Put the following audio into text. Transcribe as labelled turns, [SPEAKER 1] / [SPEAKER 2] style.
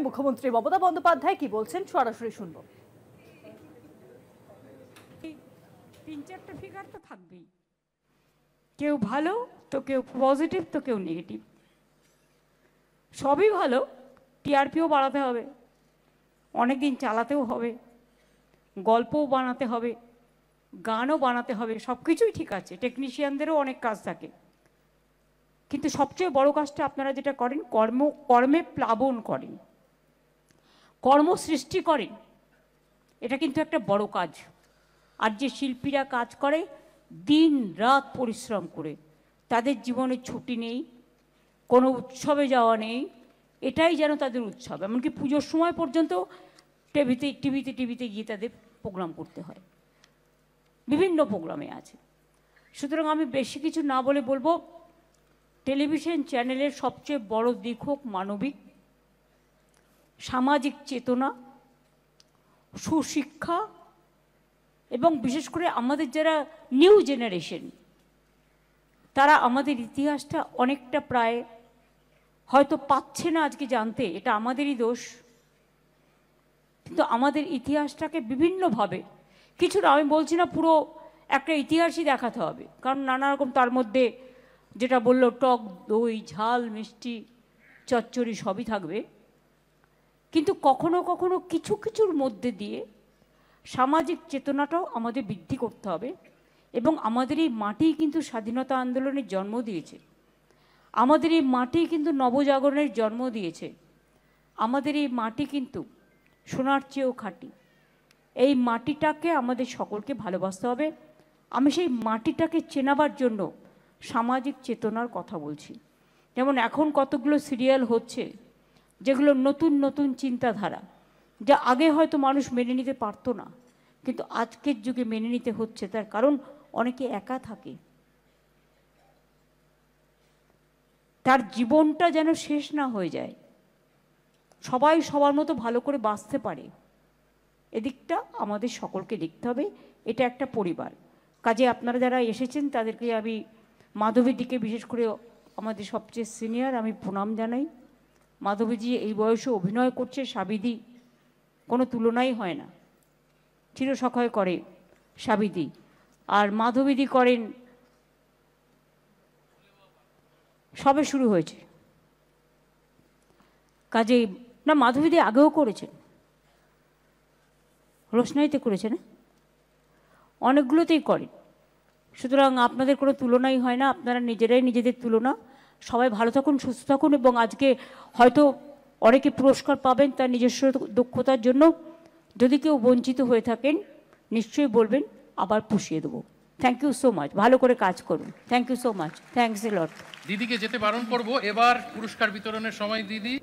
[SPEAKER 1] মুখ্যমন্ত্রী মমতা বন্দ্যোপাধ্যায় কি বলছেন সরাসরি শুনবো।
[SPEAKER 2] তিন চারটা ফিগার তো থাকবেই, কেউ ভালো তো কেউ পজিটিভ তো কেউ নেগেটিভ, সবই ভালো। টিআরপিও বাড়াতে হবে, অনেক দিন চালাতেও হবে, গল্পও বানাতে হবে, গানও বানাতে হবে, সব কিছুই ঠিক আছে। টেকনিশিয়ানদেরও অনেক কাজ থাকে, কিন্তু সবচেয়ে বড় কাজটা আপনারা যেটা করেন, কর্মে প্লাবন করেন, কর্ম সৃষ্টি করেন। এটা কিন্তু একটা বড় কাজ। আর যে শিল্পীরা কাজ করে দিন রাত পরিশ্রম করে, তাদের জীবনে ছুটি নেই, কোনো উৎসবে যাওয়া নেই, এটাই যেন তাদের উৎসব। এমনকি পুজোর সময় পর্যন্ত টিভিতে গিয়ে তাদের প্রোগ্রাম করতে হয়, বিভিন্ন প্রোগ্রামে আছে। সুতরাং আমি বেশি কিছু না বলে বলবো, টেলিভিশন চ্যানেলের সবচেয়ে বড় দিক হোক মানবিক, সামাজিক চেতনা, সুশিক্ষা, এবং বিশেষ করে আমাদের যারা নিউ জেনারেশন, তারা আমাদের ইতিহাসটা অনেকটা প্রায় হয়তো পাচ্ছে না আজকে জানতে, এটা আমাদেরই দোষ। কিন্তু আমাদের ইতিহাসটাকে বিভিন্নভাবে, কিছু না, আমি বলছি না পুরো একটা ইতিহাসই দেখাতে হবে, কারণ নানা রকম তার মধ্যে যেটা বললো টক দই ঝাল মিষ্টি চচ্চড়ি সবই থাকবে, কিন্তু কখনো কখনো কিছু কিছুর মধ্যে দিয়ে সামাজিক চেতনাটাও আমাদের বৃদ্ধি করতে হবে। এবং আমাদের এই মাটি কিন্তু স্বাধীনতা আন্দোলনের জন্ম দিয়েছে, আমাদের এই মাটি কিন্তু নবজাগরণের জন্ম দিয়েছে, আমাদের এই মাটি কিন্তু সোনার চেয়েও খাঁটি। এই মাটিটাকে আমাদের সকলকে ভালোবাসতে হবে। আমি সেই মাটিটাকে চেনাবার জন্য সামাজিক চেতনার কথা বলছি। যেমন এখন কতগুলো সিরিয়াল হচ্ছে যেগুলো নতুন নতুন চিন্তাধারা, যা আগে হয়তো মানুষ মেনে নিতে পারতো না, কিন্তু আজকের যুগে মেনে নিতে হচ্ছে। তার কারণ অনেকে একা থাকে, তার জীবনটা যেন শেষ না হয়ে যায়, সবাই সবার মতো ভালো করে বাঁচতে পারে, এদিকটা আমাদের সকলকে দেখতে হবে। এটা একটা পরিবার। কাজে আপনারা যারা এসেছেন তাদেরকে আমি মাধবীদিকে বিশেষ করে আমাদের সবচেয়ে সিনিয়র আমি প্রণাম জানাই। মাধবীজি এই বয়সে অভিনয় করছে, সাবিদি কোনো তুলনাই হয় না, চিরসখয় করে সাবিদি, আর মাধবীদি করেন সবে শুরু হয়েছে। কাজেই না, মাধবীদি আগেও করেছেন, রোশনাইতে করেছেন, অনেকগুলোতেই করেন। সুতরাং আপনাদের কোনো তুলনাই হয় না, আপনারা নিজেরাই নিজেদের তুলনা। সবাই ভালো থাকুন, সুস্থ থাকুন, এবং আজকে হয়তো অনেকে পুরস্কার পাবেন তার নিজস্ব দক্ষতার জন্য। যদি কেউ বঞ্চিত হয়ে থাকেন নিশ্চয়ই বলবেন, আবার পুষিয়ে দেবো। থ্যাংক ইউ সো মাচ, ভালো করে কাজ করুন। Thank you so much, thanks a lot.
[SPEAKER 3] দিদিকে যেতে বারণ করব। এবার পুরস্কার বিতরণের সময় দিদি।